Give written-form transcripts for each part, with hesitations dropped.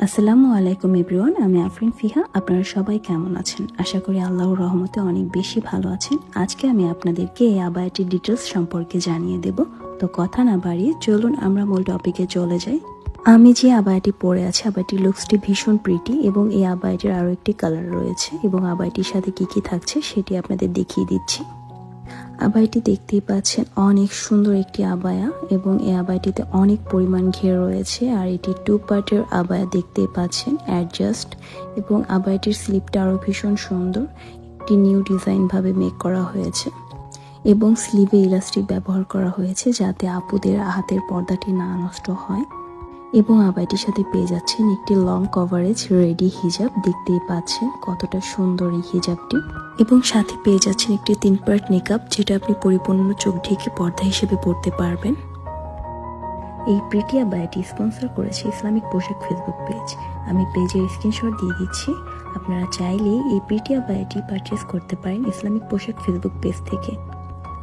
আসসালামু আলাইকুম এভরিওয়ান, আমি আফরিন ফিহা। আপনারা সবাই কেমন আছেন? আশা করি আল্লাহর রহমতে অনেক বেশি ভালো আছেন। আজকে আমি আপনাদেরকে এই আবায়াটির ডিটেলস সম্পর্কে জানিয়ে দেব। তো কথা না বাড়িয়ে চলুন আমরা মূল টপিকে চলে যাই। আমি যে আবায়াটি পরে আছি, আবায়াটির লুকসটি ভীষণ প্রিটি এবং এই আবায়াটির আরও একটি কালার রয়েছে এবং আবায়াটির সাথে কি কি থাকছে সেটি আপনাদের দেখিয়ে দিচ্ছি। আবায়াটি দেখতেই পাচ্ছেন, অনেক সুন্দর একটি আবায়া এবং এই আবায়াটিতে অনেক পরিমাণ ঘের রয়েছে। আর এটি 2 পার্টের আবায়া দেখতেই পাচ্ছেন, অ্যাডজাস্ট, এবং আবায়াটির স্লিপটা আরও ভীষণ সুন্দর, একটি নিউ ডিজাইন ভাবে মেক করা হয়েছে এবং স্লিভে ইলাস্টিক ব্যবহার করা হয়েছে যাতে আপুদের হাতের পর্দাটি না নষ্ট হয়। এবং আবায়াটির সাথে পেয়ে যাচ্ছেন একটি লং কভারেজ রেডি হিজাব। দেখতেই পাচ্ছেন কতটা সুন্দর এই হিজাবটি, এবং সাথে পেয়ে যাচ্ছেন একটি 3 পার্ট নেকআপ, যেটা আপনি পরিপূর্ণ চোখ ঢেকে পর্দা হিসেবে পরতে পারবেন। এই প্রিটি আবায়াটি স্পন্সর করেছে ইসলামিক পোশাক ফেসবুক পেজ। আমি পেজের স্ক্রিনশট দিয়ে দিচ্ছি। আপনারা চাইলে এই প্রিটি আবায়াটি পারচেস করতে পারেন ইসলামিক পোশাক ফেসবুক পেজ থেকে।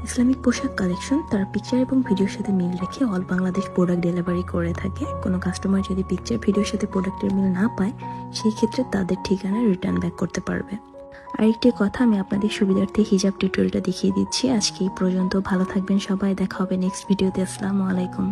ইসলামিক পোশাক কালেকশন তার পিকচার এবং ভিডিওর সাথে মিল রেখে অল বাংলাদেশ প্রোডাক্ট ডেলিভারি করে থাকে। কোনো কাস্টমার যদি পিকচার ভিডিওর সাথে প্রোডাক্টের মিল না পায়, সেই ক্ষেত্রে তাদের ঠিকানায় রিটার্ন ব্যাক করতে পারবে। আরেকটি কথা, আমি আপনাদের সুবিধার্থে হিজাব টিউটোরিয়ালটা দেখিয়ে দিচ্ছি। আজকে এই পর্যন্ত। ভালো থাকবেন সবাই, দেখা হবে নেক্সট ভিডিওতে। আসসালামু আলাইকুম।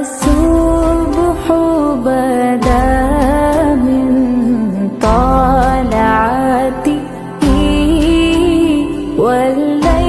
الصبح بدا من طلعته والليل